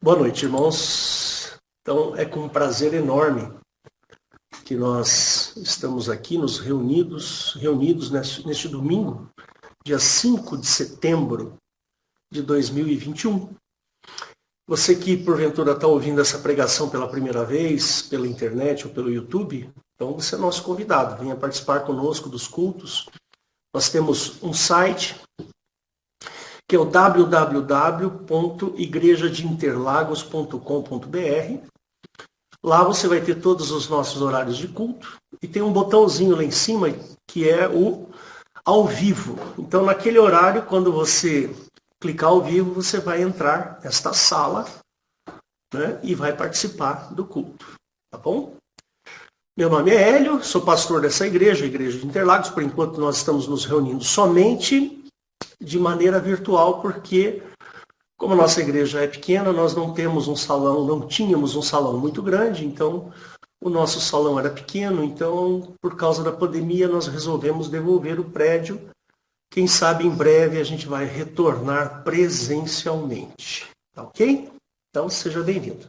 Boa noite, irmãos. Então, é com um prazer enorme que nós estamos aqui reunidos neste domingo, dia 5 de setembro de 2021. Você que, porventura, está ouvindo essa pregação pela primeira vez, pela internet ou pelo YouTube, então você é nosso convidado. Venha participar conosco dos cultos. Nós temos um site, que é o www.igrejadeinterlagos.com.br. Lá você vai ter todos os nossos horários de culto e tem um botãozinho lá em cima que é o ao vivo. Então, naquele horário, quando você clicar ao vivo, você vai entrar nesta sala, né, e vai participar do culto. Tá bom? Meu nome é Hélio, sou pastor dessa igreja, a Igreja de Interlagos. Por enquanto, nós estamos nos reunindo somente de maneira virtual, porque como a nossa igreja é pequena, nós não tínhamos um salão muito grande, então o nosso salão era pequeno, então por causa da pandemia nós resolvemos devolver o prédio. Quem sabe em breve a gente vai retornar presencialmente, tá ok? Então seja bem-vindo.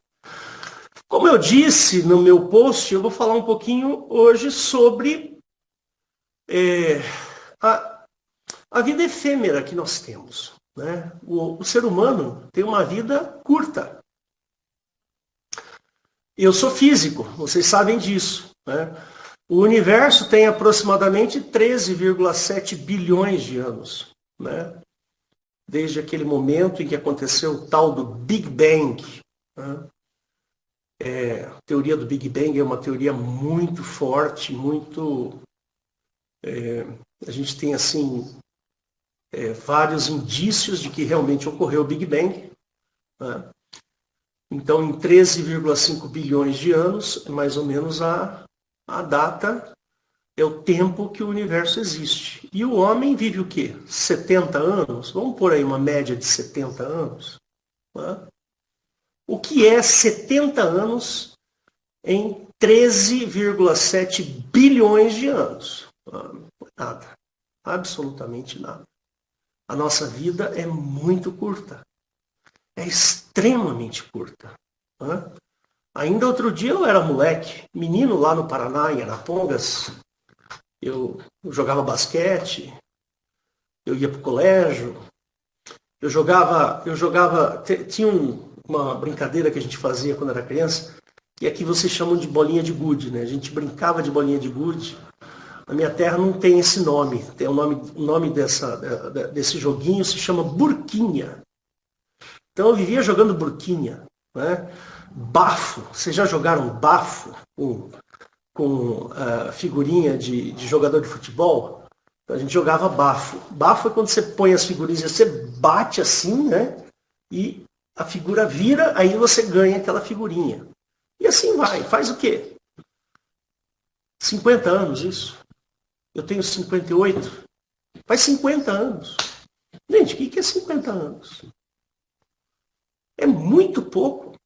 Como eu disse no meu post, eu vou falar um pouquinho hoje sobre a vida efêmera que nós temos. Né? O ser humano tem uma vida curta. Eu sou físico, vocês sabem disso. Né? O universo tem aproximadamente 13,7 bilhões de anos. Né? Desde aquele momento em que aconteceu o tal do Big Bang. Né? A teoria do Big Bang é uma teoria muito forte, a gente tem assim vários indícios de que realmente ocorreu o Big Bang. Né? Então, em 13,5 bilhões de anos, é mais ou menos a data, é o tempo que o universo existe. E o homem vive o quê? 70 anos? Vamos pôr aí uma média de 70 anos. Né? O que é 70 anos em 13,7 bilhões de anos? Nada. Absolutamente nada. A nossa vida é muito curta. É extremamente curta. Né? Ainda outro dia eu era moleque, menino lá no Paraná, em Arapongas. Eu jogava basquete, eu ia para o colégio, tinha uma brincadeira que a gente fazia quando era criança, e aqui vocês chamam de bolinha de gude, né? A gente brincava de bolinha de gude. Na minha terra não tem esse nome, tem o nome desse joguinho se chama burquinha. Então eu vivia jogando burquinha, né? Bafo, vocês já jogaram bafo com figurinha de jogador de futebol? A gente jogava bafo. Bafo é quando você põe as figurinhas, você bate assim, né? E a figura vira, aí você ganha aquela figurinha. E assim vai. Faz o quê? 50 anos isso. Eu tenho 58. Faz 50 anos. Gente, o que é 50 anos? É muito pouco.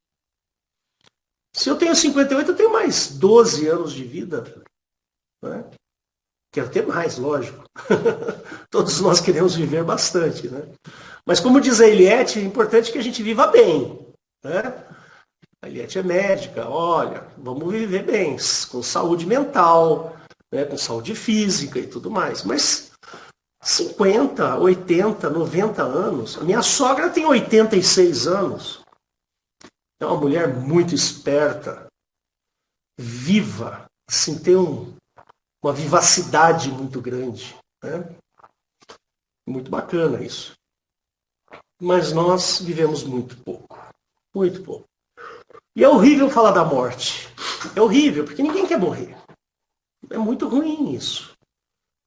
Se eu tenho 58, eu tenho mais 12 anos de vida. Né? Quero ter mais, lógico. Todos nós queremos viver bastante. Né? Mas como diz a Eliette, é importante que a gente viva bem. Né? A Eliette é médica. Olha, vamos viver bem, com saúde mental, né? Com saúde física e tudo mais. Mas 50, 80, 90 anos. A minha sogra tem 86 anos. É uma mulher muito esperta, viva, assim, tem uma vivacidade muito grande. Né? Muito bacana isso. Mas nós vivemos muito pouco. Muito pouco. E é horrível falar da morte. É horrível, porque ninguém quer morrer. É muito ruim isso.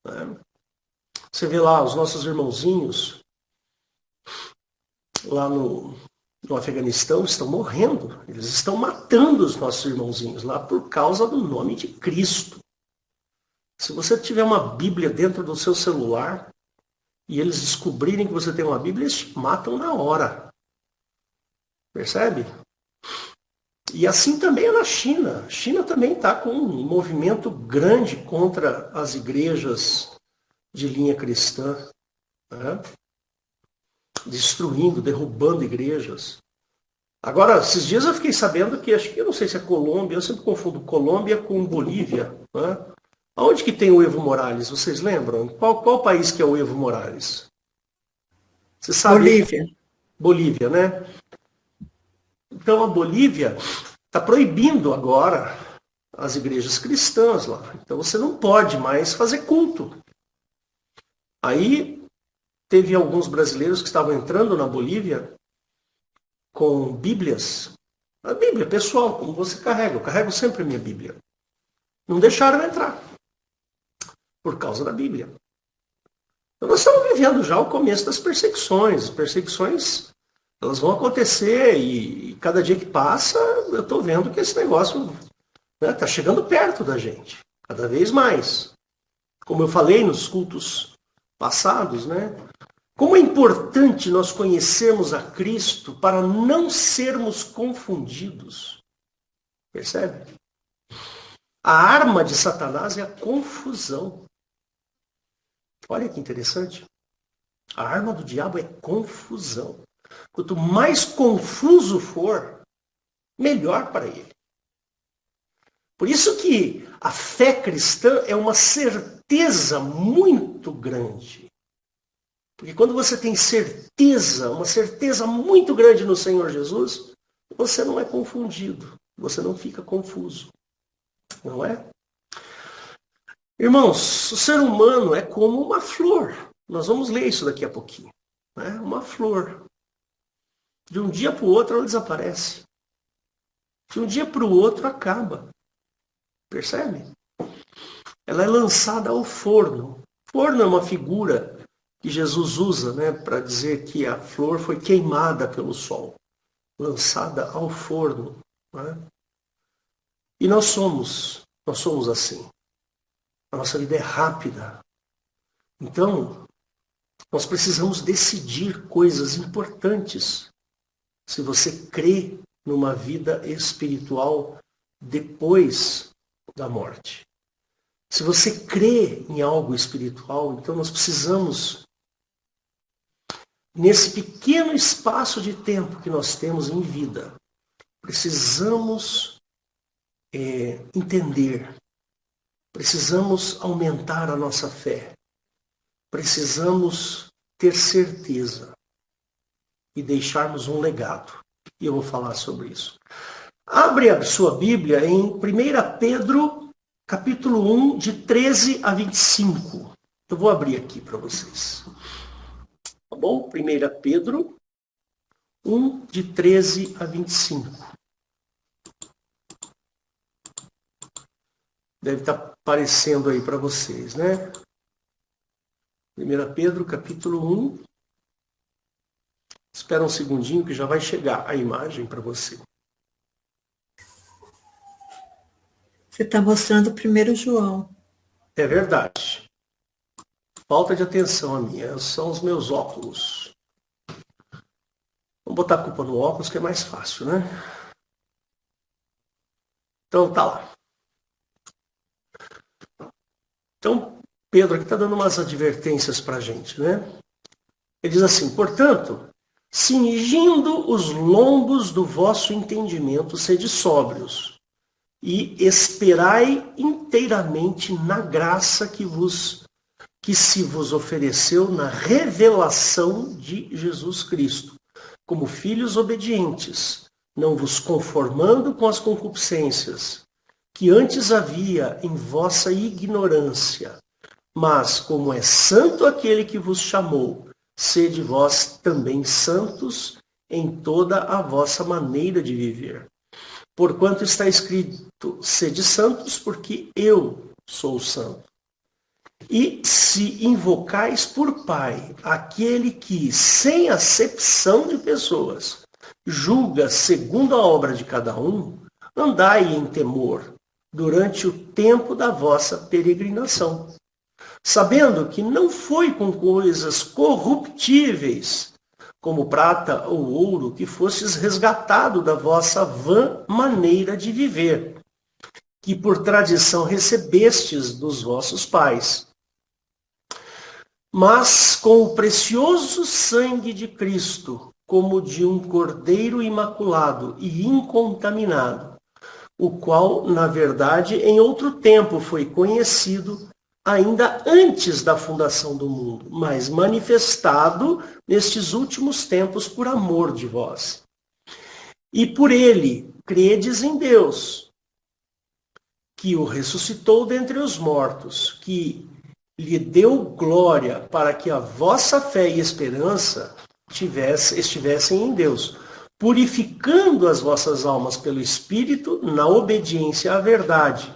Né? Você vê lá os nossos irmãozinhos lá no Afeganistão estão morrendo. Eles estão matando os nossos irmãozinhos lá por causa do nome de Cristo. Se você tiver uma Bíblia dentro do seu celular e eles descobrirem que você tem uma Bíblia, eles te matam na hora. Percebe? E assim também é na China. A China também está com um movimento grande contra as igrejas de linha cristã. Né? Destruindo, derrubando igrejas. Agora, esses dias eu fiquei sabendo que, acho que eu não sei se é Colômbia, eu sempre confundo Colômbia com Bolívia. Né? Onde que tem o Evo Morales? Vocês lembram? Qual país que é o Evo Morales? Você sabe? Bolívia. Bolívia, né? Então a Bolívia está proibindo agora as igrejas cristãs lá. Então você não pode mais fazer culto. Aí teve alguns brasileiros que estavam entrando na Bolívia com Bíblias. A Bíblia, pessoal, como você carrega. Eu carrego sempre a minha Bíblia. Não deixaram entrar. Por causa da Bíblia. Então nós estamos vivendo já o começo das perseguições. As perseguições, elas vão acontecer e cada dia que passa, eu estou vendo que esse negócio está chegando perto da gente. Cada vez mais. Como eu falei nos cultos passados, né? Como é importante nós conhecermos a Cristo para não sermos confundidos. Percebe? A arma de Satanás é a confusão. Olha que interessante. A arma do diabo é confusão. Quanto mais confuso for, melhor para ele. Por isso que a fé cristã é uma certeza muito grande. Porque quando você tem certeza, uma certeza muito grande no Senhor Jesus, você não é confundido, você não fica confuso. Não é? Irmãos, o ser humano é como uma flor. Nós vamos ler isso daqui a pouquinho. Né? Uma flor. De um dia para o outro ela desaparece. De um dia para o outro acaba. Percebe? Ela é lançada ao forno. Forno é uma figura que Jesus usa, né, para dizer que a flor foi queimada pelo sol. Lançada ao forno. Né? E nós somos assim. A nossa vida é rápida. Então, nós precisamos decidir coisas importantes. Se você crê numa vida espiritual depois da morte. Se você crê em algo espiritual, então nós precisamos, nesse pequeno espaço de tempo que nós temos em vida, precisamos entender, precisamos aumentar a nossa fé, precisamos ter certeza e deixarmos um legado. E eu vou falar sobre isso. Abre a sua Bíblia em 1 Pedro, capítulo 1, de 13 a 25. Eu vou abrir aqui para vocês. Tá bom? 1 Pedro 1, de 13 a 25. Deve estar aparecendo aí para vocês, né? 1 Pedro, capítulo 1. Espera um segundinho que já vai chegar a imagem para você. Você está mostrando primeiro João. É verdade. Falta de atenção a minha. São os meus óculos. Vamos botar a culpa no óculos que é mais fácil, né? Então tá lá. Então, Pedro aqui está dando umas advertências para a gente, né? Ele diz assim, portanto, cingindo os lombos do vosso entendimento, sede sóbrios, e esperai inteiramente na graça que se vos ofereceu na revelação de Jesus Cristo, como filhos obedientes, não vos conformando com as concupiscências que antes havia em vossa ignorância, mas como é santo aquele que vos chamou, sede vós também santos em toda a vossa maneira de viver. Porquanto está escrito, sede santos, porque eu sou santo. E se invocais por Pai aquele que, sem acepção de pessoas, julga segundo a obra de cada um, andai em temor durante o tempo da vossa peregrinação, sabendo que não foi com coisas corruptíveis, como prata ou ouro, que fostes resgatado da vossa vã maneira de viver, que por tradição recebestes dos vossos pais, mas com o precioso sangue de Cristo, como de um cordeiro imaculado e incontaminado, o qual, na verdade, em outro tempo foi conhecido, ainda antes da fundação do mundo, mas manifestado nestes últimos tempos por amor de vós. E por ele credes em Deus, que o ressuscitou dentre os mortos, que lhe deu glória para que a vossa fé e esperança estivessem em Deus, purificando as vossas almas pelo Espírito na obediência à verdade,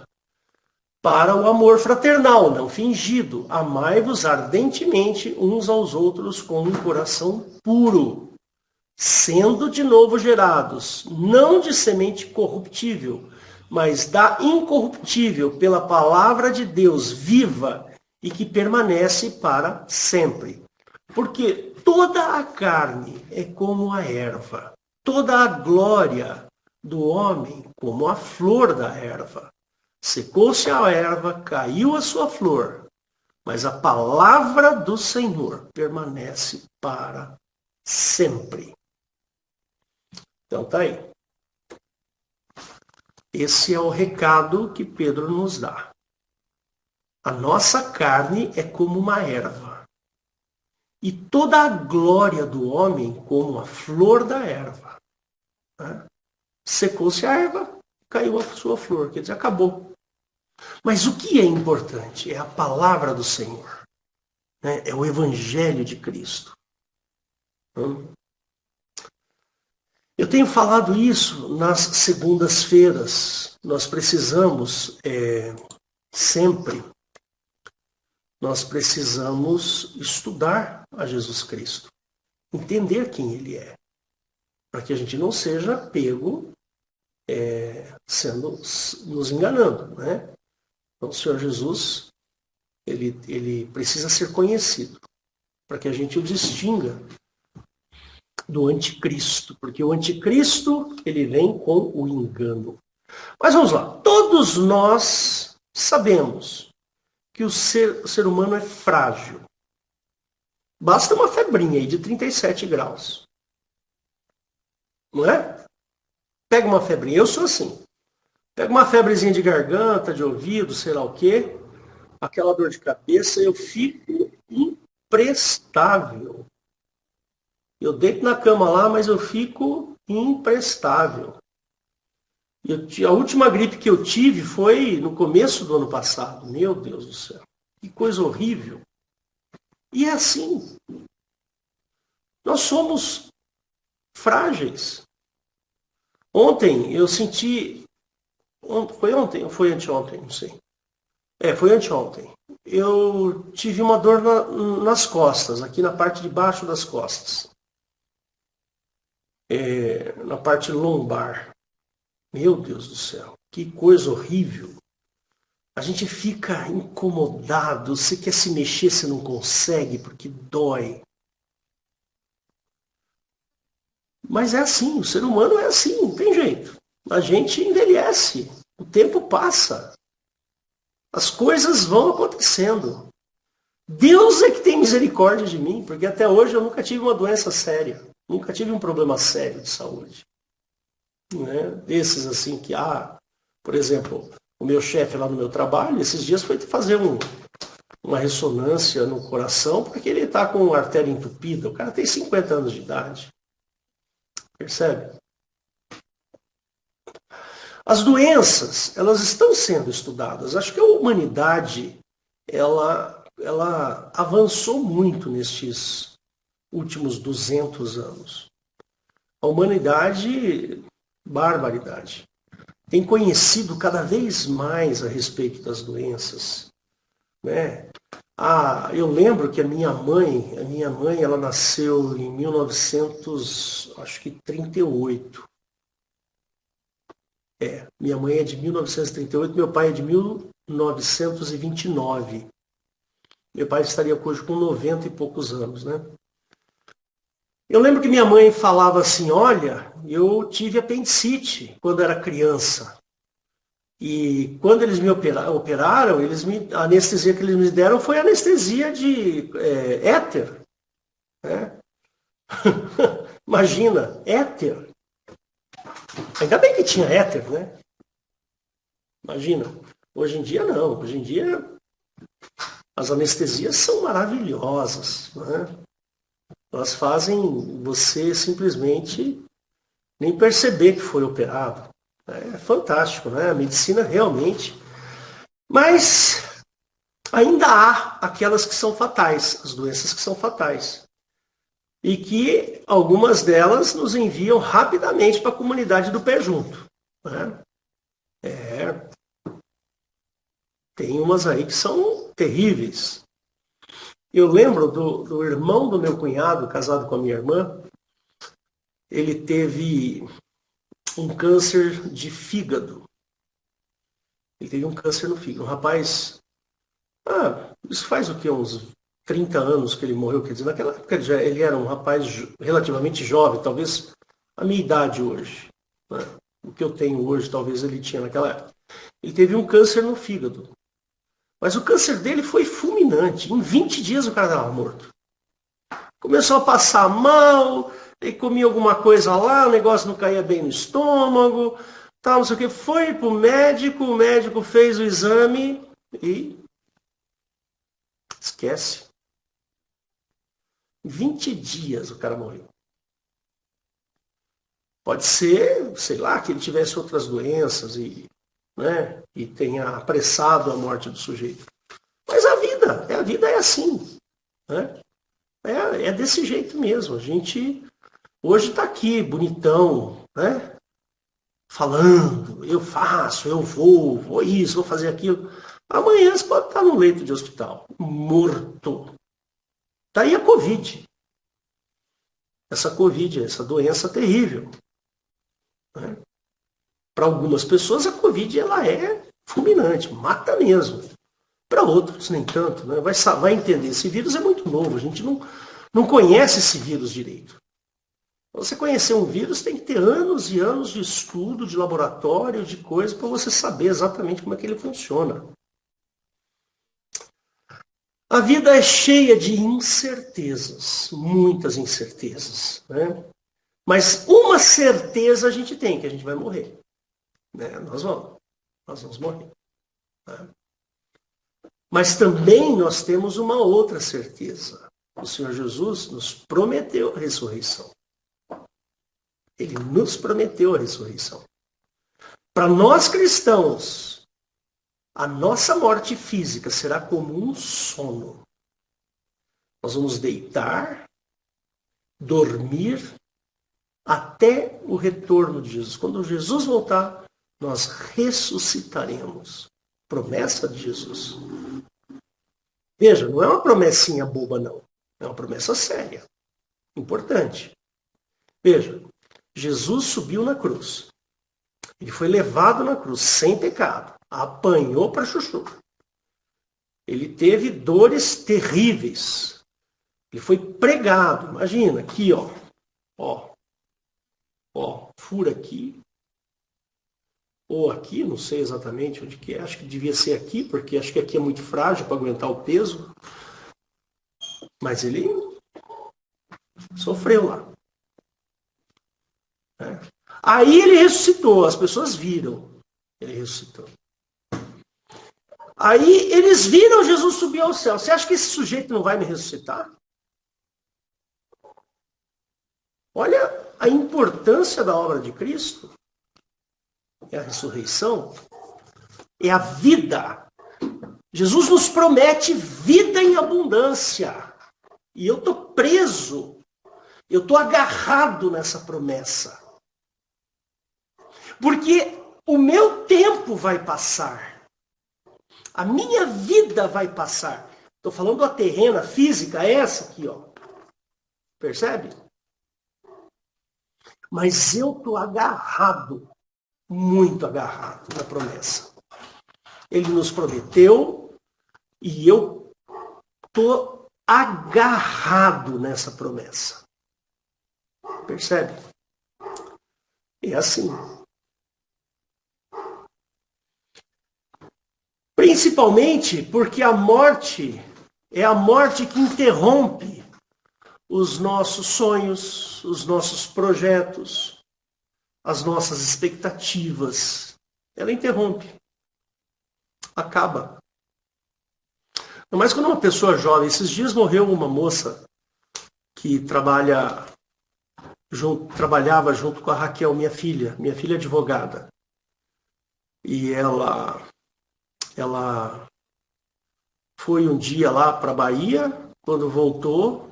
para o amor fraternal, não fingido. Amai-vos ardentemente uns aos outros com um coração puro, sendo de novo gerados, não de semente corruptível, mas da incorruptível, pela palavra de Deus viva e que permanece para sempre. Porque toda a carne é como a erva, toda a glória do homem como a flor da erva. Secou-se a erva, caiu a sua flor, mas a palavra do Senhor permanece para sempre. Então tá aí. Esse é o recado que Pedro nos dá. A nossa carne é como uma erva. E toda a glória do homem como a flor da erva. Secou-se a erva, caiu a sua flor, quer dizer, acabou. Mas o que é importante é a palavra do Senhor. É o Evangelho de Cristo. Eu tenho falado isso nas segundas-feiras. Nós precisamos sempre, nós precisamos estudar a Jesus Cristo. Entender quem Ele é. Para que a gente não seja pego nos enganando, né? Então, o Senhor Jesus, ele precisa ser conhecido, para que a gente o distinga do anticristo, porque o anticristo, ele vem com o engano. Mas vamos lá, todos nós sabemos que o ser humano é frágil. Basta uma febrinha aí de 37 graus. Não é? Pega uma febrinha, eu sou assim. Pega uma febrezinha de garganta, de ouvido, sei lá o quê, aquela dor de cabeça, eu fico imprestável. Eu deito na cama lá, mas eu fico imprestável. A última gripe que eu tive foi no começo do ano passado. Meu Deus do céu. Que coisa horrível. E é assim. Nós somos frágeis. Ontem eu senti... Foi ontem ou foi anteontem? Não sei. Foi anteontem. Eu tive uma dor nas costas, aqui na parte de baixo das costas. Na parte lombar. Meu Deus do céu, que coisa horrível. A gente fica incomodado, você quer se mexer, você não consegue porque dói. Mas é assim, o ser humano é assim, não tem jeito. A gente envelhece, o tempo passa. As coisas vão acontecendo. Deus é que tem misericórdia de mim, porque até hoje eu nunca tive uma doença séria. Nunca tive um problema sério de saúde. Né? Desses assim que, por exemplo, o meu chefe lá no meu trabalho, esses dias foi fazer uma ressonância no coração, porque ele está com a artéria entupida. O cara tem 50 anos de idade. Percebe? As doenças, elas estão sendo estudadas. Acho que a humanidade, ela avançou muito nestes últimos 200 anos. A humanidade, barbaridade, tem conhecido cada vez mais a respeito das doenças. Né? Eu lembro que a minha mãe, ela nasceu em 1938. Minha mãe é de 1938, meu pai é de 1929. Meu pai estaria hoje com 90 e poucos anos, né? Eu lembro que minha mãe falava assim, olha, eu tive apendicite quando era criança. E quando eles me operaram, a anestesia que eles me deram foi anestesia de éter. Né? Imagina, éter. Ainda bem que tinha éter, né? Imagina. Hoje em dia não. Hoje em dia as anestesias são maravilhosas, né? Elas fazem você simplesmente nem perceber que foi operado. É fantástico, né? A medicina realmente. Mas ainda há aquelas que são fatais, as doenças que são fatais. E que algumas delas nos enviam rapidamente para a comunidade do pé junto. Né? Tem umas aí que são terríveis. Eu lembro do irmão do meu cunhado, casado com a minha irmã, ele teve um câncer de fígado. Ele teve um câncer no fígado. Um rapaz, isso faz o quê? Uns 30 anos que ele morreu. Quer dizer, naquela época ele era um rapaz relativamente jovem, talvez a minha idade hoje. Né? O que eu tenho hoje, talvez ele tinha naquela época. Ele teve um câncer no fígado. Mas o câncer dele foi fulminante. Em 20 dias o cara estava morto. Começou a passar mal, ele comia alguma coisa lá, o negócio não caía bem no estômago, tal, não sei o que. Foi pro médico, o médico fez o exame e esquece. 20 dias o cara morreu. Pode ser, sei lá, que ele tivesse outras doenças e, né, e tenha apressado a morte do sujeito. Mas a vida é assim. Né? É desse jeito mesmo. A gente hoje está aqui, bonitão, né? Falando, eu faço, eu vou isso, vou fazer aquilo. Amanhã você pode estar no leito de hospital, morto. Está aí a Covid. Essa Covid, essa doença terrível. Né? Para algumas pessoas, a Covid ela é fulminante, mata mesmo. Para outros, nem tanto. Né? Vai entender, esse vírus é muito novo, a gente não conhece esse vírus direito. Para você conhecer um vírus, tem que ter anos e anos de estudo, de laboratório, de coisa, para você saber exatamente como é que ele funciona. A vida é cheia de incertezas, muitas incertezas. Né? Mas uma certeza a gente tem, que a gente vai morrer. Né? Nós vamos morrer. Né? Mas também nós temos uma outra certeza. O Senhor Jesus nos prometeu a ressurreição. Ele nos prometeu a ressurreição. Para nós cristãos, a nossa morte física será como um sono. Nós vamos deitar, dormir, até o retorno de Jesus. Quando Jesus voltar, nós ressuscitaremos. Promessa de Jesus. Veja, não é uma promessinha boba, não. É uma promessa séria. Importante. Veja, Jesus subiu na cruz. Ele foi levado na cruz sem pecado. Apanhou para chuchu. Ele teve dores terríveis. Ele foi pregado. Imagina, aqui, ó. Ó, fura aqui. Ou aqui, não sei exatamente onde que é. Acho que devia ser aqui, porque acho que aqui é muito frágil para aguentar o peso. Mas ele sofreu lá. Aí ele ressuscitou, as pessoas viram. Ele ressuscitou. Aí eles viram Jesus subir ao céu. Você acha que esse sujeito não vai me ressuscitar? Olha a importância da obra de Cristo. É a ressurreição. É a vida. Jesus nos promete vida em abundância. E eu estou preso. Eu estou agarrado nessa promessa. Porque o meu tempo vai passar. A minha vida vai passar. Estou falando da terrena física, essa aqui, ó. Percebe? Mas eu estou agarrado, muito agarrado na promessa. Ele nos prometeu e eu estou agarrado nessa promessa. Percebe? É assim. Principalmente porque a morte é a morte que interrompe os nossos sonhos, os nossos projetos, as nossas expectativas. Ela interrompe, acaba. Mas quando uma pessoa jovem, esses dias morreu uma moça que trabalhava junto com a Raquel, minha filha é advogada. E ela foi um dia lá para a Bahia, quando voltou,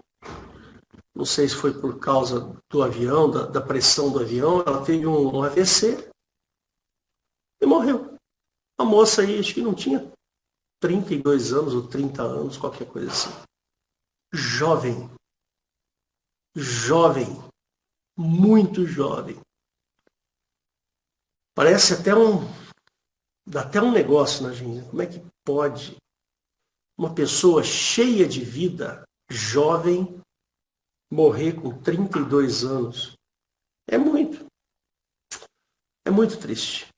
não sei se foi por causa do avião, da pressão do avião, ela teve um AVC e morreu. A moça aí, acho que não tinha 32 anos ou 30 anos, qualquer coisa assim. Jovem, muito jovem. Parece dá até um negócio na gente. Como é que pode uma pessoa cheia de vida, jovem, morrer com 32 anos? É muito triste.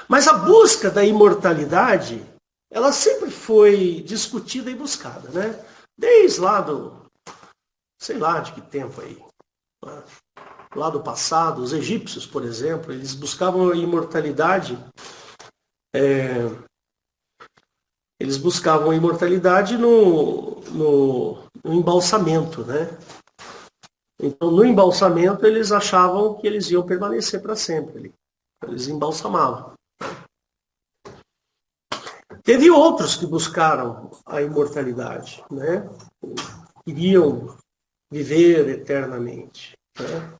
Mas a busca da imortalidade, ela sempre foi discutida e buscada, né? Desde lá sei lá de que tempo aí, lá do passado, os egípcios, por exemplo, eles buscavam a imortalidade, no embalsamento, né? Então, no embalsamento, eles achavam que eles iam permanecer para sempre. Eles embalsamavam. Teve outros que buscaram a imortalidade, né? Queriam viver eternamente. Né?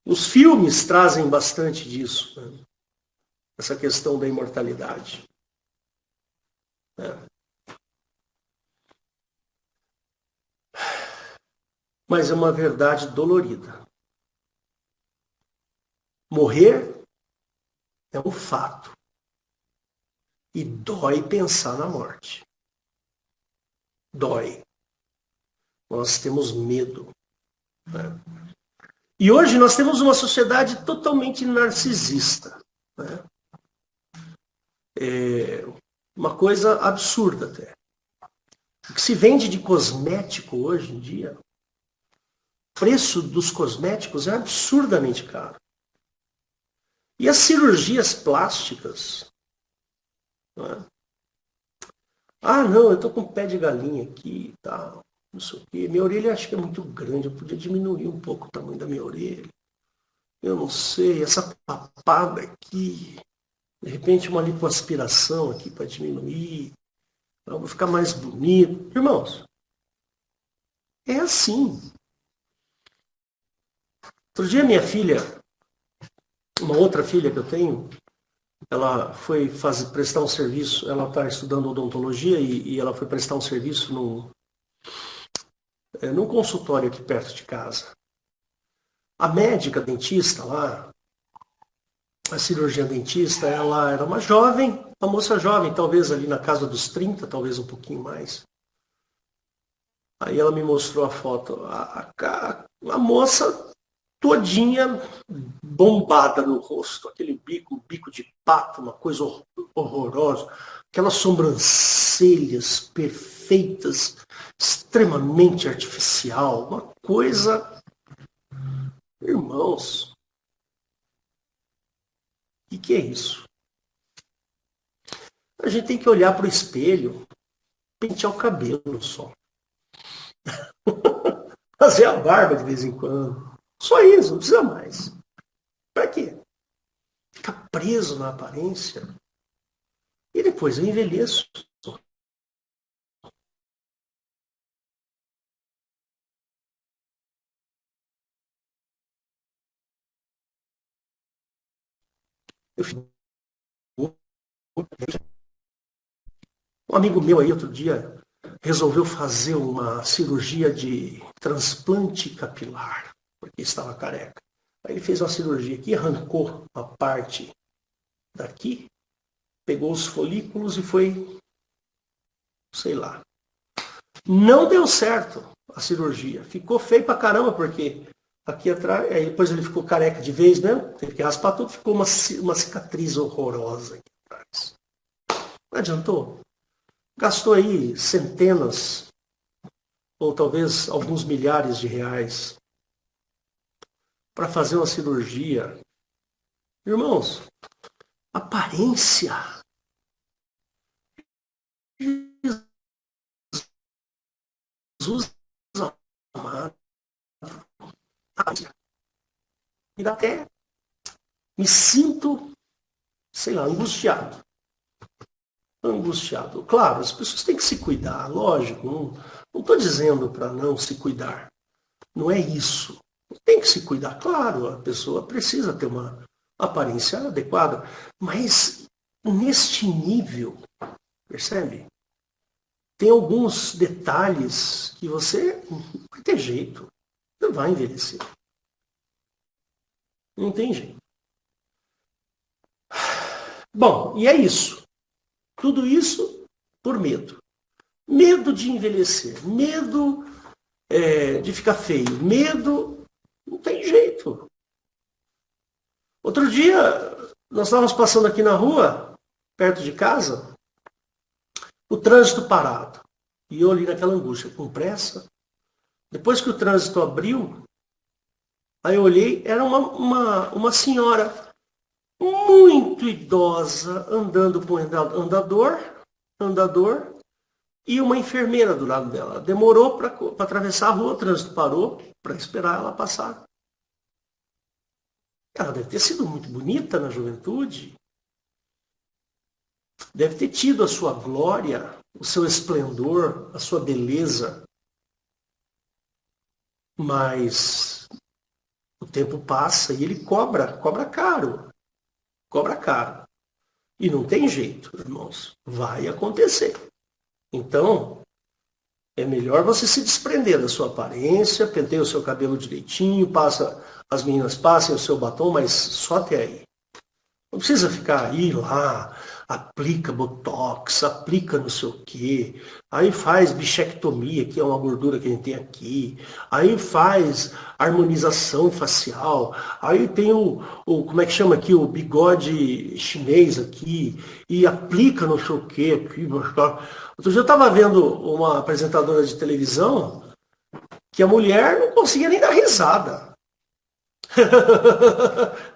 Os filmes trazem bastante disso, né? Essa questão da imortalidade. Né? Mas é uma verdade dolorida. Morrer é um fato. E dói pensar na morte. Dói. Nós temos medo. Né? E hoje nós temos uma sociedade totalmente narcisista. Né? É uma coisa absurda até. O que se vende de cosmético hoje em dia, o preço dos cosméticos é absurdamente caro. E as cirurgias plásticas, não é? Ah, não, eu estou com pé de galinha aqui e tal, não sei o quê. Minha orelha acho que é muito grande, eu podia diminuir um pouco o tamanho da minha orelha. Eu não sei, essa papada aqui, de repente uma lipoaspiração aqui para diminuir, eu vou ficar mais bonito. Irmãos, é assim. Outro dia minha filha, uma outra filha que eu tenho, ela foi prestar um serviço, ela está estudando odontologia e ela foi prestar um serviço num consultório aqui perto de casa. A médica dentista lá, a cirurgiã dentista, ela era uma moça jovem, talvez ali na casa dos 30, talvez um pouquinho mais. Aí ela me mostrou a foto, a moça todinha bombada no rosto, aquele bico de pato, uma coisa horrorosa, aquelas sobrancelhas perfeitas, extremamente artificial, uma coisa... Irmãos, o que é isso? A gente tem que olhar para o espelho, pentear o cabelo só. Fazer a barba de vez em quando. Só isso, não precisa mais. Para quê? Ficar preso na aparência. E depois eu envelheço. Um amigo meu aí outro dia resolveu fazer uma cirurgia de transplante capilar, porque estava careca. Aí ele fez uma cirurgia aqui, arrancou a parte daqui, pegou os folículos e foi, sei lá. Não deu certo a cirurgia. Ficou feio pra caramba, porque aqui atrás, aí depois ele ficou careca de vez, né? Teve que raspar tudo, ficou uma cicatriz horrorosa aqui atrás. Não adiantou. Gastou aí centenas ou talvez alguns milhares de reais, para fazer uma cirurgia. Irmãos, aparência. Jesus amado. E até me sinto, sei lá, angustiado. Angustiado. Claro, as pessoas têm que se cuidar, lógico. Não estou dizendo para não se cuidar. Não é isso. Tem que se cuidar, claro. A pessoa precisa ter uma aparência adequada. Mas neste nível, percebe? Tem alguns detalhes que você não vai ter jeito. Não vai envelhecer. Não tem jeito. Bom, e é isso. Tudo isso por medo. Medo de envelhecer. Medo de ficar feio. Medo. Não tem jeito. Outro dia, nós estávamos passando aqui na rua, perto de casa, o trânsito parado. E eu ali naquela angústia, com pressa. Depois que o trânsito abriu, aí eu olhei, era uma senhora muito idosa, andando com andador, e uma enfermeira do lado dela. Demorou para atravessar a rua, o trânsito parou para esperar ela passar. Ela deve ter sido muito bonita na juventude, deve ter tido a sua glória, o seu esplendor, a sua beleza, mas o tempo passa e ele cobra caro. Cobra caro. E não tem jeito, irmãos. Vai acontecer. Então, é melhor você se desprender da sua aparência, penteia o seu cabelo direitinho, as meninas passem o seu batom, mas só até aí. Não precisa ficar aí lá, aplica botox, aplica não sei o quê, aí faz bichectomia, que é uma gordura que a gente tem aqui, aí faz harmonização facial, aí tem como é que chama aqui, o bigode chinês aqui, e aplica não sei o quê. Aqui. Outro dia eu estava vendo uma apresentadora de televisão que a mulher não conseguia nem dar risada.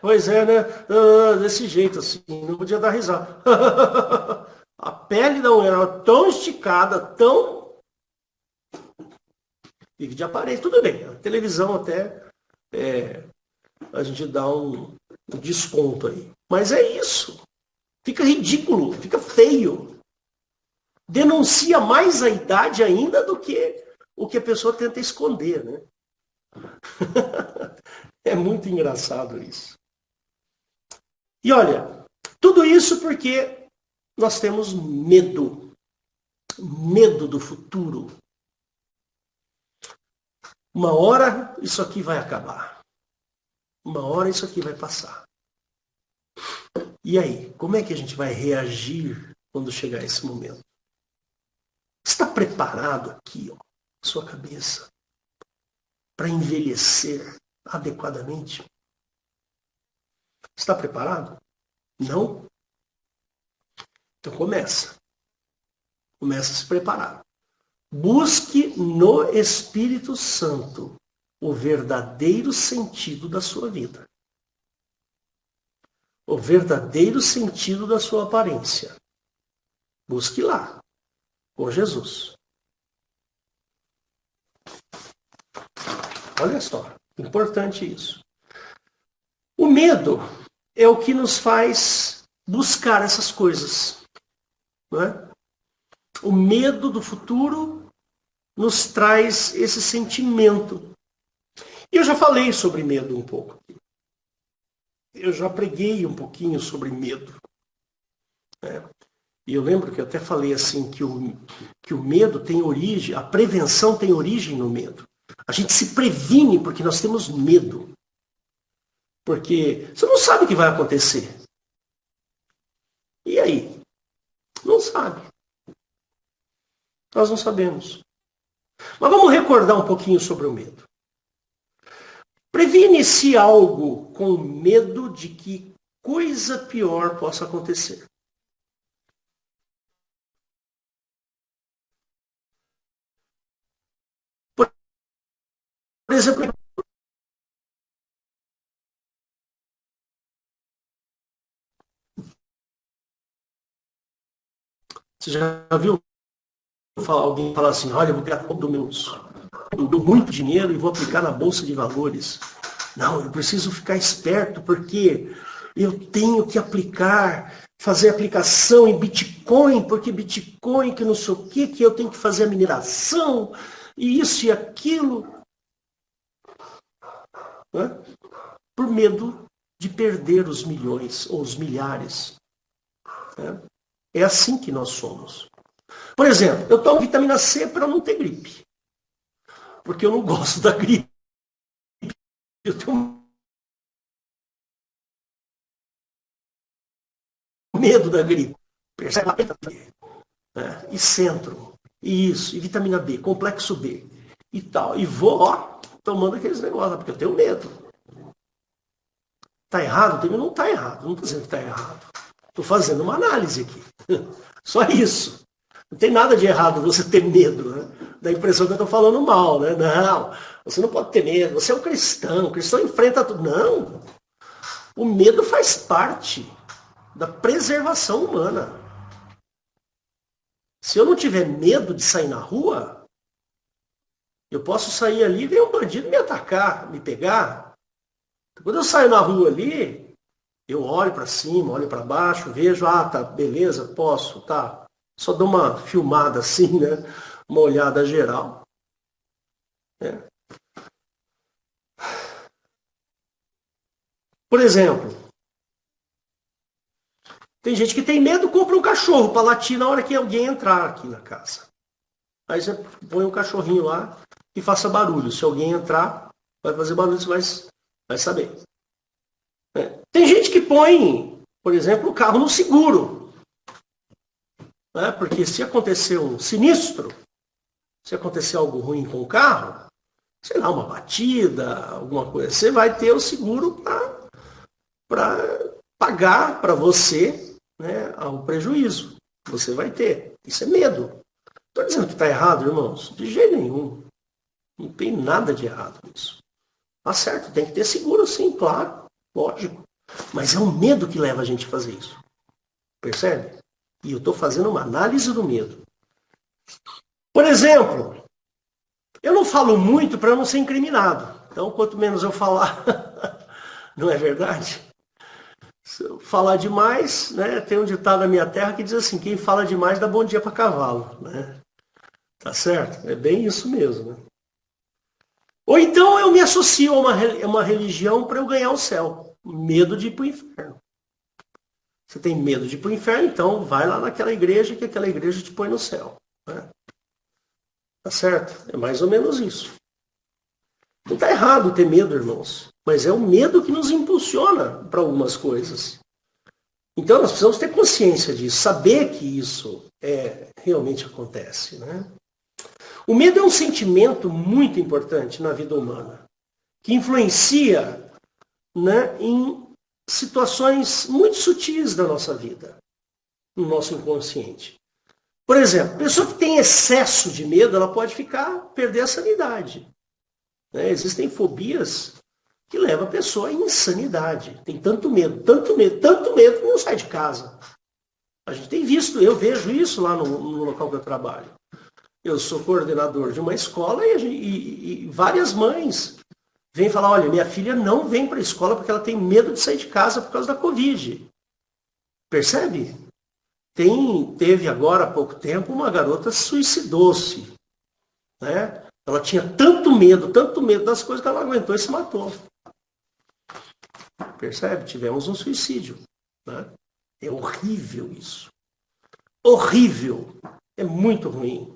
Pois é, né? Desse jeito assim, não podia dar risada. A pele da mulher era tão esticada, tão. Vive de aparelho, tudo bem. A televisão até a gente dá um desconto aí. Mas é isso. Fica ridículo, fica feio. Denuncia mais a idade ainda do que o que a pessoa tenta esconder, né? É muito engraçado isso. E olha, tudo isso porque nós temos medo. Medo do futuro. Uma hora isso aqui vai acabar. Uma hora isso aqui vai passar. E aí, como é que a gente vai reagir quando chegar esse momento? Está preparado aqui, ó, sua cabeça, para envelhecer adequadamente? Está preparado? Não? Então começa. Começa a se preparar. Busque no Espírito Santo o verdadeiro sentido da sua vida. O verdadeiro sentido da sua aparência. Busque lá, com Jesus. Olha só, importante isso. O medo é o que nos faz buscar essas coisas. Não é? O medo do futuro nos traz esse sentimento. E eu já falei sobre medo um pouco. Eu já preguei um pouquinho sobre medo. Né? E eu lembro que eu até falei assim que o medo tem origem, a prevenção tem origem no medo. A gente se previne porque nós temos medo. Porque você não sabe o que vai acontecer. E aí? Não sabe. Nós não sabemos. Mas vamos recordar um pouquinho sobre o medo. Previne-se algo com medo de que coisa pior possa acontecer. exemplo, você já viu alguém falar assim, olha, eu vou pegar todo muito dinheiro e vou aplicar na Bolsa de Valores. Não, eu preciso ficar esperto, porque eu tenho que fazer aplicação em Bitcoin, porque Bitcoin que não sei o que eu tenho que fazer a mineração, e isso e aquilo. Né? Por medo de perder os milhões ou os milhares. Né? É assim que nós somos. Por exemplo, eu tomo vitamina C para não ter gripe. Porque eu não gosto da gripe. Eu tenho medo da gripe. Percebe? E centro. E isso. E vitamina B, complexo B. E tal. E vou, tomando aqueles negócios, porque eu tenho medo. Está errado? Não está errado. Não estou dizendo que está errado. Estou fazendo uma análise aqui. Só isso. Não tem nada de errado você ter medo, né? Da impressão que eu estou falando mal, né? Não, você não pode ter medo. Você é um cristão. O cristão enfrenta tudo. Não. O medo faz parte da preservação humana. Se eu não tiver medo de sair na rua, eu posso sair ali e ver um bandido me atacar, me pegar. Quando eu saio na rua ali, eu olho para cima, olho para baixo, vejo, tá, beleza, posso, tá. Só dou uma filmada assim, né? Uma olhada geral. Por exemplo, tem gente que tem medo, compra um cachorro para latir na hora que alguém entrar aqui na casa. Aí você põe um cachorrinho lá e faça barulho. Se alguém entrar, vai fazer barulho, você vai saber. Tem gente que põe, por exemplo, o carro no seguro. Porque se acontecer um sinistro, se acontecer algo ruim com o carro, sei lá, uma batida, alguma coisa, você vai ter o seguro para pagar para você, né, o prejuízo. Você vai ter. Isso é medo. Estou dizendo que está errado, irmãos? De jeito nenhum. Não tem nada de errado nisso. Tá certo, tem que ter seguro sim, claro. Lógico. Mas é o medo que leva a gente a fazer isso. Percebe? E eu estou fazendo uma análise do medo. Por exemplo, eu não falo muito para não ser incriminado. Então, quanto menos eu falar, não é verdade? Se eu falar demais, né, tem um ditado na minha terra que diz assim, quem fala demais dá bom dia para cavalo. Né? Tá certo? É bem isso mesmo. Né? Ou então eu me associo a uma religião para eu ganhar o céu. Medo de ir para o inferno. Você tem medo de ir para o inferno, então vai lá naquela igreja que aquela igreja te põe no céu. Né? Tá certo? É mais ou menos isso. Não está errado ter medo, irmãos. Mas é o medo que nos impulsiona para algumas coisas. Então nós precisamos ter consciência disso, saber que isso realmente acontece. Né? O medo é um sentimento muito importante na vida humana, que influencia, né, em situações muito sutis da nossa vida, no nosso inconsciente. Por exemplo, a pessoa que tem excesso de medo, ela pode perder a sanidade. Né? Existem fobias que levam a pessoa à insanidade. Tem tanto medo que não sai de casa. A gente tem visto, eu vejo isso lá no local que eu trabalho. Eu sou coordenador de uma escola e várias mães vêm falar, olha, minha filha não vem para a escola porque ela tem medo de sair de casa por causa da Covid. Percebe? Teve agora há pouco tempo uma garota suicidou-se. Né? Ela tinha tanto medo das coisas que ela não aguentou e se matou. Percebe? Tivemos um suicídio. Né? É horrível isso. Horrível. É muito ruim.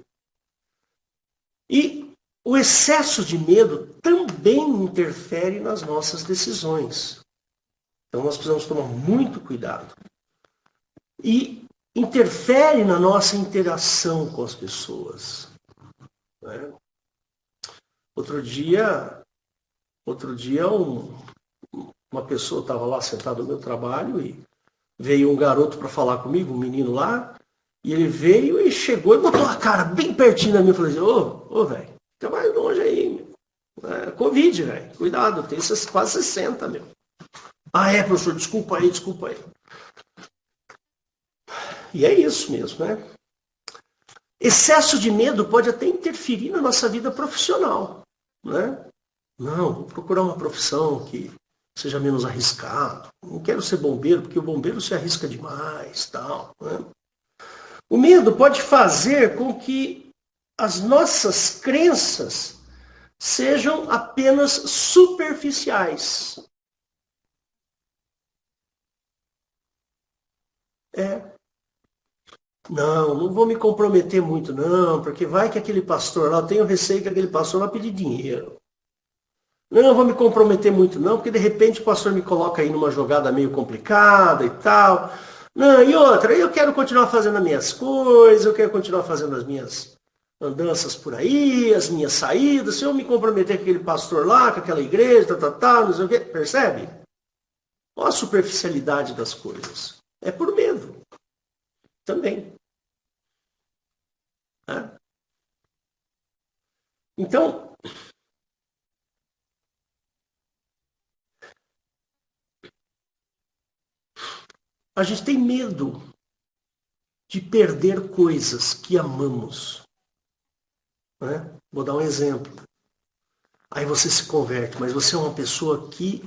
E o excesso de medo também interfere nas nossas decisões. Então nós precisamos tomar muito cuidado. E interfere na nossa interação com as pessoas. Né? Outro dia uma pessoa estava lá sentada no meu trabalho e veio um garoto para falar comigo, um menino lá, e ele veio e chegou e botou a cara bem pertinho da minha. Eu falei assim, ô velho, fica mais longe aí. Covid, velho. Cuidado, tem quase 60, meu. Ah, professor, desculpa aí. E é isso mesmo, né? Excesso de medo pode até interferir na nossa vida profissional, né? Não, vou procurar uma profissão que seja menos arriscado. Não quero ser bombeiro, porque o bombeiro se arrisca demais, tal, né? O medo pode fazer com que as nossas crenças sejam apenas superficiais. Não vou me comprometer muito, não, porque vai que aquele pastor lá, eu tenho receio que aquele pastor vai pedir dinheiro. Não vou me comprometer muito, não, porque de repente o pastor me coloca aí numa jogada meio complicada e tal. Não, e outra, eu quero continuar fazendo as minhas coisas, eu quero continuar fazendo as minhas andanças por aí, as minhas saídas. Se eu me comprometer com aquele pastor lá, com aquela igreja, não sei o quê, percebe? Olha a superficialidade das coisas. É por medo. Também. Né? Então, a gente tem medo de perder coisas que amamos. Né? Vou dar um exemplo. Aí você se converte, mas você é uma pessoa que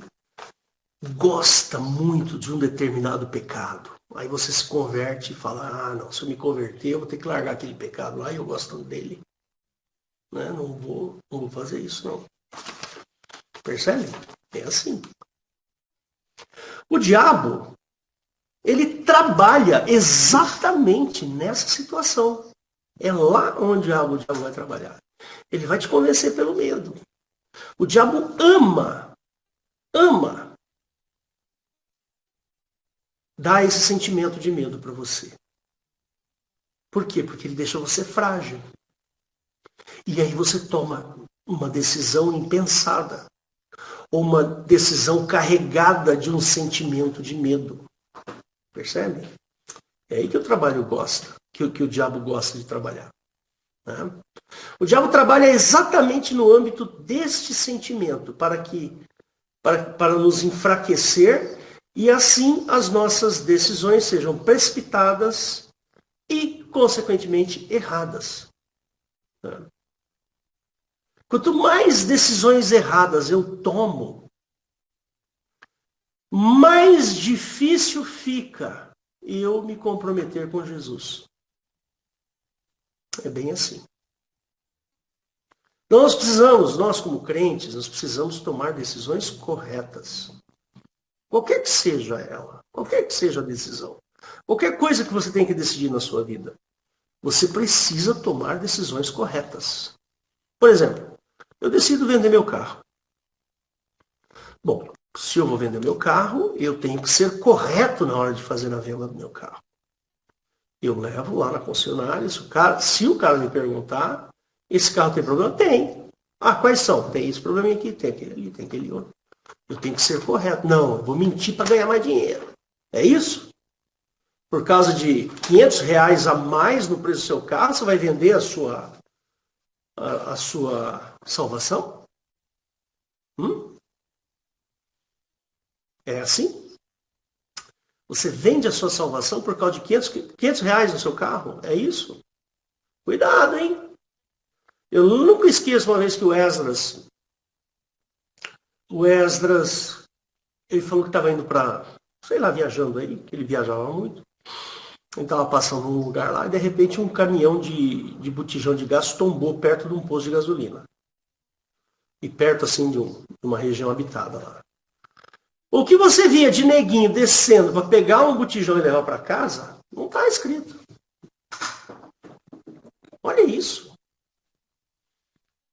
gosta muito de um determinado pecado. Aí você se converte e fala, não, se eu me converter, eu vou ter que largar aquele pecado lá e eu gosto dele. Né? Não vou fazer isso, não. Percebe? É assim. O diabo, ele trabalha exatamente nessa situação. É lá onde o diabo vai trabalhar. Ele vai te convencer pelo medo. O diabo ama dar esse sentimento de medo para você. Por quê? Porque ele deixa você frágil. E aí você toma uma decisão impensada. Ou uma decisão carregada de um sentimento de medo. Percebe? É aí que o trabalho gosta. Que o diabo gosta de trabalhar. Né? O diabo trabalha exatamente no âmbito deste sentimento. Para nos enfraquecer. E assim as nossas decisões sejam precipitadas e, consequentemente, erradas. Quanto mais decisões erradas eu tomo, mais difícil fica eu me comprometer com Jesus. É bem assim. Então nós como crentes, nós precisamos tomar decisões corretas. Qualquer que seja ela, qualquer que seja a decisão. Qualquer coisa que você tem que decidir na sua vida, você precisa tomar decisões corretas. Por exemplo, eu decido vender meu carro. Bom, se eu vou vender meu carro, eu tenho que ser correto na hora de fazer a venda do meu carro. Eu levo lá na concessionária, se o cara me perguntar, esse carro tem problema? Tem. Ah, quais são? Tem esse problema aqui, tem aquele ali, tem aquele outro. Eu tenho que ser correto. Não, eu vou mentir para ganhar mais dinheiro. É isso? Por causa de R$ 500 a mais no preço do seu carro, você vai vender a sua salvação? É assim? Você vende a sua salvação por causa de R$ 500 no seu carro? É isso? Cuidado, hein? Eu nunca esqueço uma vez que o Esdras, ele falou que estava indo para, sei lá, viajando aí, que ele viajava muito. Ele estava passando num lugar lá e de repente um caminhão de botijão de gás tombou perto de um posto de gasolina. E perto assim de uma região habitada lá. O que você via de neguinho descendo para pegar um botijão e levar para casa, não está escrito. Olha isso.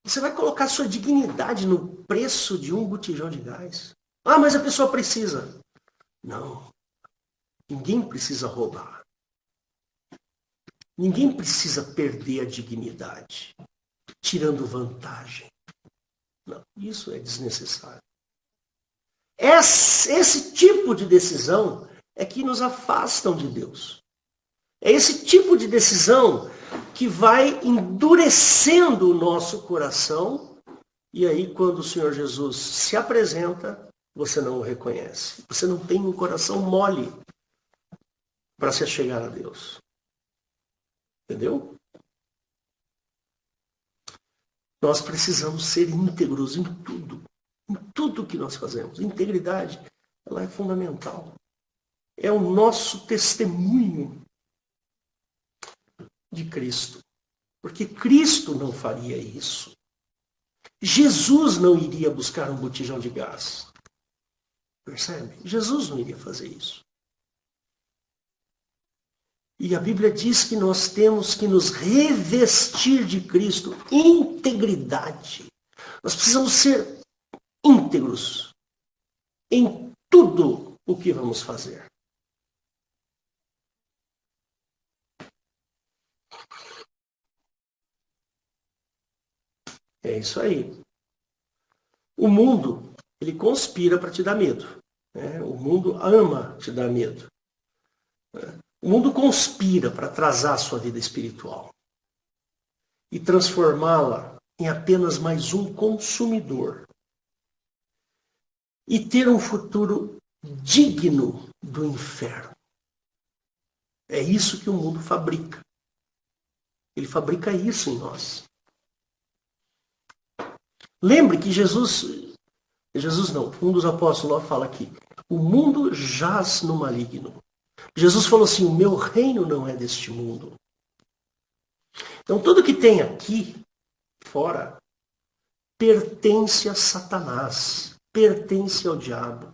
Você vai colocar sua dignidade no preço de um botijão de gás. Ah, mas a pessoa precisa. Não. Ninguém precisa roubar. Ninguém precisa perder a dignidade, tirando vantagem. Não, isso é desnecessário. Esse tipo de decisão é que nos afastam de Deus. É esse tipo de decisão que vai endurecendo o nosso coração E aí, quando o Senhor Jesus se apresenta, você não o reconhece. Você não tem um coração mole para se achegar a Deus. Entendeu? Nós precisamos ser íntegros em tudo. Em tudo que nós fazemos. Integridade, ela é fundamental. É o nosso testemunho de Cristo. Porque Cristo não faria isso. Jesus não iria buscar um botijão de gás. Percebe? Jesus não iria fazer isso. E a Bíblia diz que nós temos que nos revestir de Cristo. Integridade. Nós precisamos ser íntegros em tudo o que vamos fazer. É isso aí. O mundo, ele conspira para te dar medo. O mundo ama te dar medo. O mundo conspira para atrasar a sua vida espiritual e transformá-la em apenas mais um consumidor. E ter um futuro digno do inferno. É isso que o mundo fabrica. Ele fabrica isso em nós. Lembre que um dos apóstolos fala aqui, o mundo jaz no maligno. Jesus falou assim, o meu reino não é deste mundo. Então tudo que tem aqui, fora, pertence a Satanás, pertence ao diabo.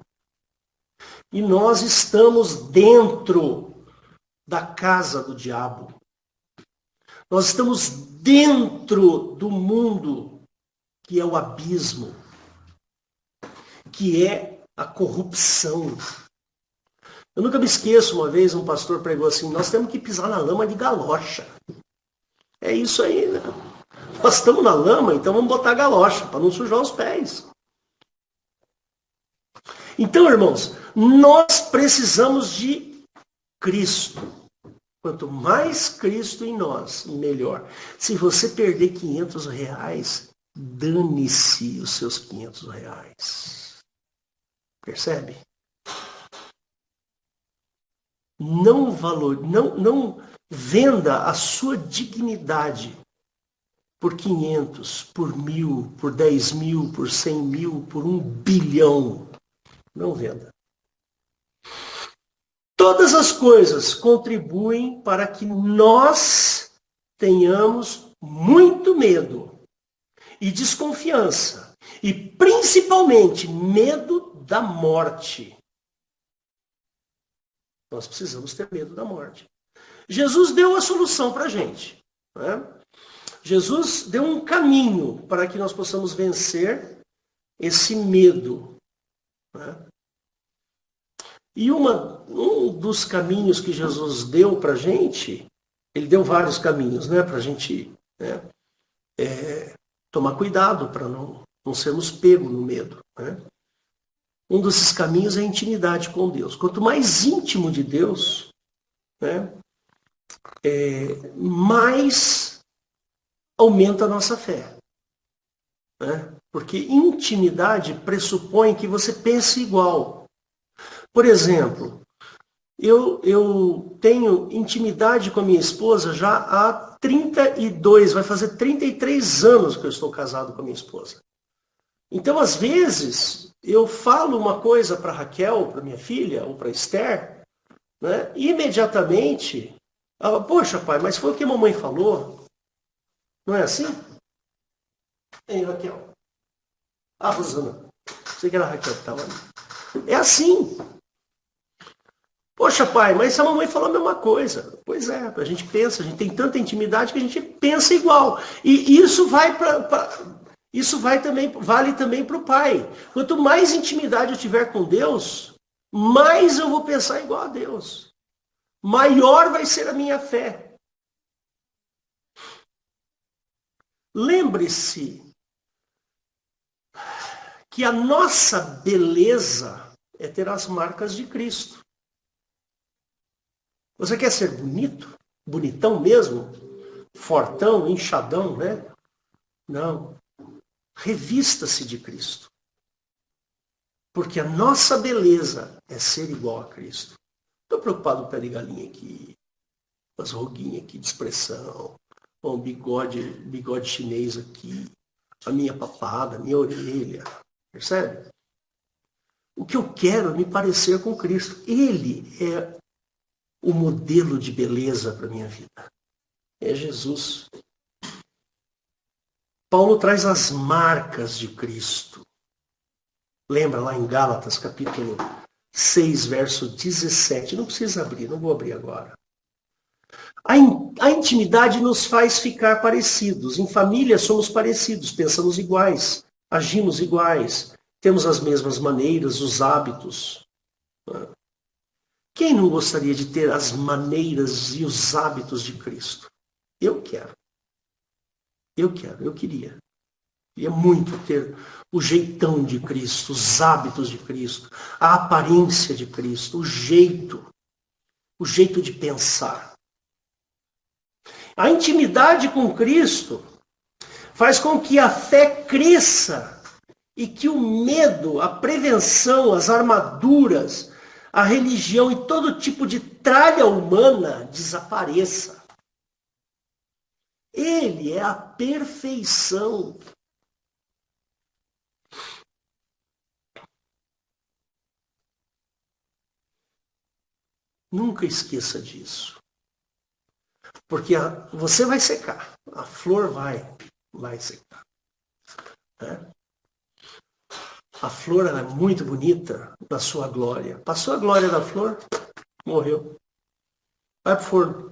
E nós estamos dentro da casa do diabo. Nós estamos dentro do mundo que é o abismo, que é a corrupção. Eu nunca me esqueço, uma vez um pastor pregou assim, nós temos que pisar na lama de galocha. É isso aí, né? Nós estamos na lama, então vamos botar galocha, para não sujar os pés. Então, irmãos, nós precisamos de Cristo. Quanto mais Cristo em nós, melhor. Se você perder R$500, dane-se os seus R$500. Percebe? Não venda a sua dignidade por 500, por 1.000, por 10.000, por 100.000, por 1 bilhão. Não venda. Todas as coisas contribuem para que nós tenhamos muito medo e desconfiança. E principalmente medo da morte. Nós precisamos ter medo da morte. Jesus deu a solução para a gente. Né? Jesus deu um caminho para que nós possamos vencer esse medo. Né? E um dos caminhos que Jesus deu para a gente, ele deu vários caminhos, né, para a gente tomar cuidado para não sermos pegos no medo. Né? Um desses caminhos é a intimidade com Deus. Quanto mais íntimo de Deus, né, mais aumenta a nossa fé. Né? Porque intimidade pressupõe que você pense igual. Por exemplo, eu tenho intimidade com a minha esposa já há 32, vai fazer 33 anos que eu estou casado com a minha esposa. Então, às vezes, eu falo uma coisa para Raquel, para minha filha, ou para Esther, né? E imediatamente, ela, poxa pai, mas foi o que a mamãe falou? Não é assim? Ei, Raquel. Ah, Rosana. Sei que era a Raquel que estava ali. É assim. Poxa, pai, mas a mamãe falou a mesma coisa. Pois é, a gente pensa, a gente tem tanta intimidade que a gente pensa igual. E isso vale também para o pai. Quanto mais intimidade eu tiver com Deus, mais eu vou pensar igual a Deus. Maior vai ser a minha fé. Lembre-se que a nossa beleza é ter as marcas de Cristo. Você quer ser bonito? Bonitão mesmo? Fortão, inchadão, né? Não. Revista-se de Cristo. Porque a nossa beleza é ser igual a Cristo. Estou preocupado com o pé de galinha aqui, com as ruguinhas aqui de expressão, com o bigode chinês aqui, a minha papada, a minha orelha. Percebe? O que eu quero é me parecer com Cristo. Ele é o modelo de beleza para a minha vida. É Jesus. Paulo traz as marcas de Cristo. Lembra lá em Gálatas, capítulo 6, verso 17. Não precisa abrir, não vou abrir agora. A intimidade nos faz ficar parecidos. Em família somos parecidos, pensamos iguais, agimos iguais, temos as mesmas maneiras, os hábitos. Quem não gostaria de ter as maneiras e os hábitos de Cristo? Eu quero. Eu queria. Queria muito ter o jeitão de Cristo, os hábitos de Cristo, a aparência de Cristo, o jeito de pensar. A intimidade com Cristo faz com que a fé cresça e que o medo, a prevenção, as armaduras, a religião e todo tipo de tralha humana desapareça. Ele é a perfeição. Nunca esqueça disso. Porque você vai secar. A flor vai secar. Né? A flor ela é muito bonita na sua glória. Passou a glória da flor, morreu. Vai pro forno.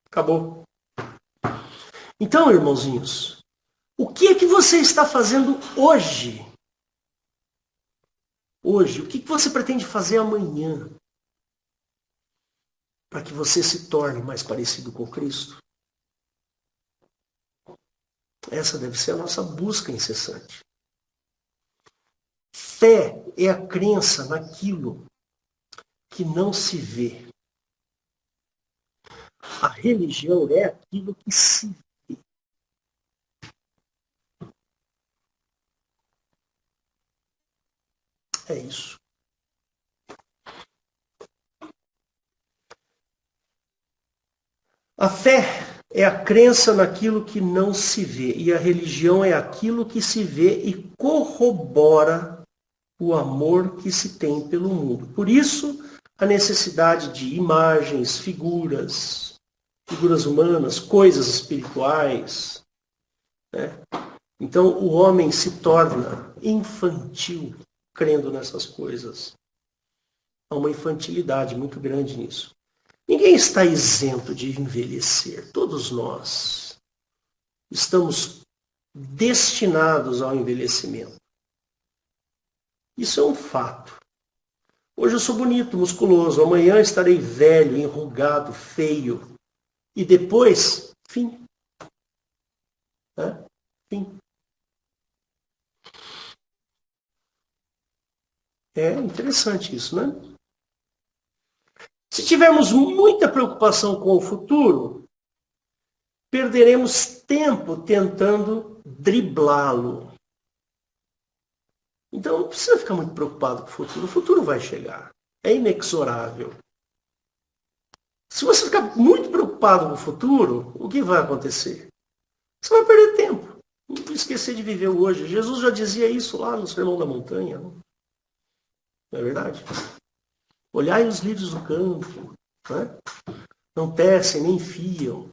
Acabou. Então, irmãozinhos, o que é que você está fazendo hoje? Hoje, o que você pretende fazer amanhã? Para que você se torne mais parecido com Cristo? Essa deve ser a nossa busca incessante. Fé é a crença naquilo que não se vê. A religião é aquilo que se vê. É isso. A fé é a crença naquilo que não se vê. E a religião é aquilo que se vê e corrobora o amor que se tem pelo mundo. Por isso, a necessidade de imagens, figuras humanas, coisas espirituais. Né? Então, o homem se torna infantil crendo nessas coisas. Há uma infantilidade muito grande nisso. Ninguém está isento de envelhecer. Todos nós estamos destinados ao envelhecimento. Isso é um fato. Hoje eu sou bonito, musculoso. Amanhã estarei velho, enrugado, feio. E depois, fim. Fim. É interessante isso, né? Se tivermos muita preocupação com o futuro, perderemos tempo tentando driblá-lo. Então não precisa ficar muito preocupado com o futuro. O futuro vai chegar. É inexorável. Se você ficar muito preocupado com o futuro, o que vai acontecer? Você vai perder tempo. Não esquecer de viver o hoje. Jesus já dizia isso lá no Sermão da Montanha. Não é verdade? Olhai os lírios do campo. Né? Não tecem, nem fiam.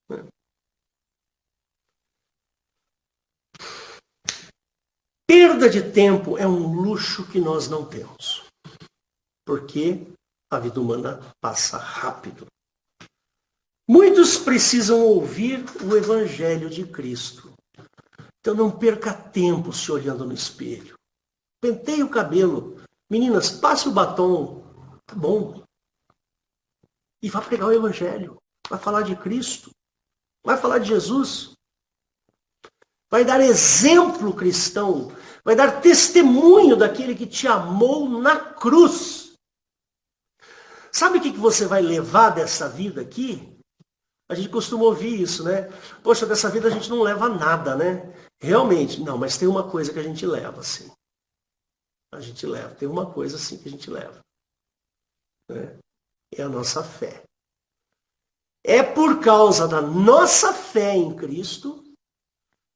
Né? Perda de tempo é um luxo que nós não temos. Porque a vida humana passa rápido. Muitos precisam ouvir o Evangelho de Cristo. Então não perca tempo se olhando no espelho. Penteie o cabelo. Meninas, passe o batom. Tá bom. E vá pregar o Evangelho. Vai falar de Cristo. Vai falar de Jesus. Vai dar exemplo cristão. Vai dar testemunho daquele que te amou na cruz. Sabe o que você vai levar dessa vida aqui? A gente costuma ouvir isso, né? Poxa, dessa vida a gente não leva nada, né? Realmente, não, mas tem uma coisa que a gente leva, assim. A gente leva, tem uma coisa assim que a gente leva. Né? É a nossa fé. É por causa da nossa fé em Cristo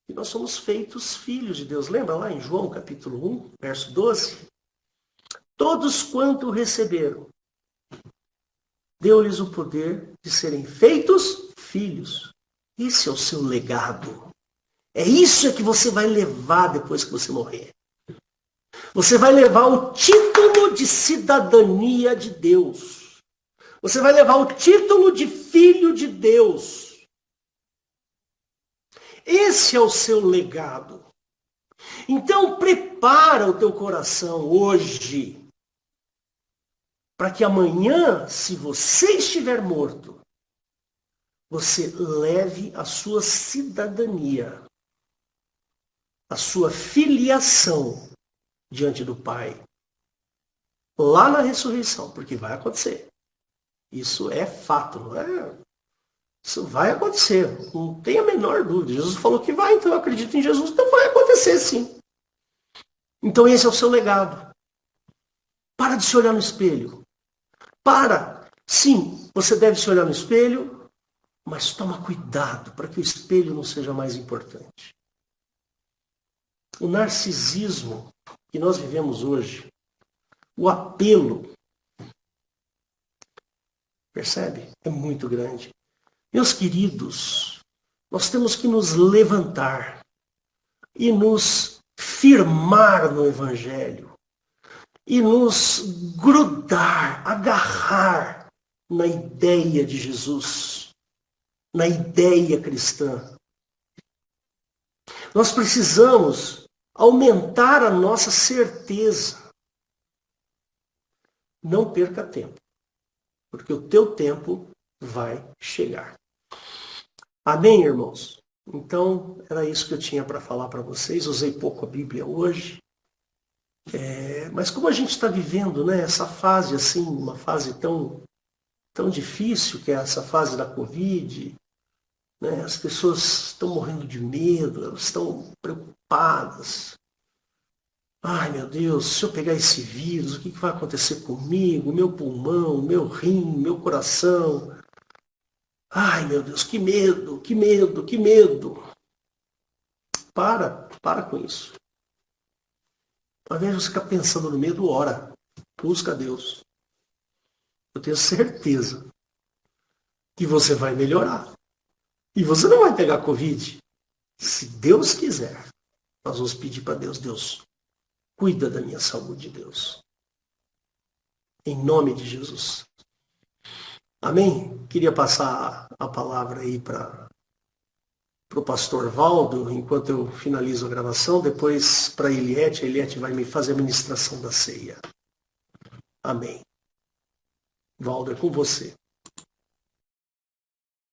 que nós somos feitos filhos de Deus. Lembra lá em João capítulo 1, verso 12? Todos quanto receberam, deu-lhes o poder de serem feitos filhos. Esse é o seu legado. É isso que você vai levar depois que você morrer. Você vai levar o título de cidadania de Deus. Você vai levar o título de filho de Deus. Esse é o seu legado. Então prepara o teu coração hoje para que amanhã, se você estiver morto, você leve a sua cidadania, a sua filiação diante do Pai, lá na ressurreição, porque vai acontecer. Isso é fato, não é? Isso vai acontecer, não tem a menor dúvida. Jesus falou que vai, então eu acredito em Jesus, então vai acontecer sim. Então esse é o seu legado. Para de se olhar no espelho. Para. Sim, você deve se olhar no espelho, mas toma cuidado para que o espelho não seja mais importante. O narcisismo que nós vivemos hoje, o apelo, percebe? É muito grande. Meus queridos, nós temos que nos levantar e nos firmar no Evangelho e nos grudar, agarrar na ideia de Jesus, na ideia cristã. Nós precisamos aumentar a nossa certeza. Não perca tempo, porque o teu tempo vai chegar. Amém, irmãos? Então, era isso que eu tinha para falar para vocês. Usei pouco a Bíblia hoje. Mas como a gente está vivendo, né, essa fase assim, uma fase tão difícil, que é essa fase da Covid, né, as pessoas estão morrendo de medo, elas estão preocupadas. Ai, meu Deus, se eu pegar esse vírus, o que vai acontecer comigo? Meu pulmão, meu rim, meu coração. Ai, meu Deus, que medo, que medo, que medo. Para com isso. Ao invés de você ficar pensando no medo, ora. Busca a Deus. Eu tenho certeza que você vai melhorar. E você não vai pegar Covid. Se Deus quiser, nós vamos pedir para Deus, Deus, cuida da minha saúde, Deus. Em nome de Jesus. Amém? Queria passar a palavra aí para o pastor Valdo, enquanto eu finalizo a gravação, depois para a Eliette vai me fazer a ministração da ceia. Amém. Valdo, é com você.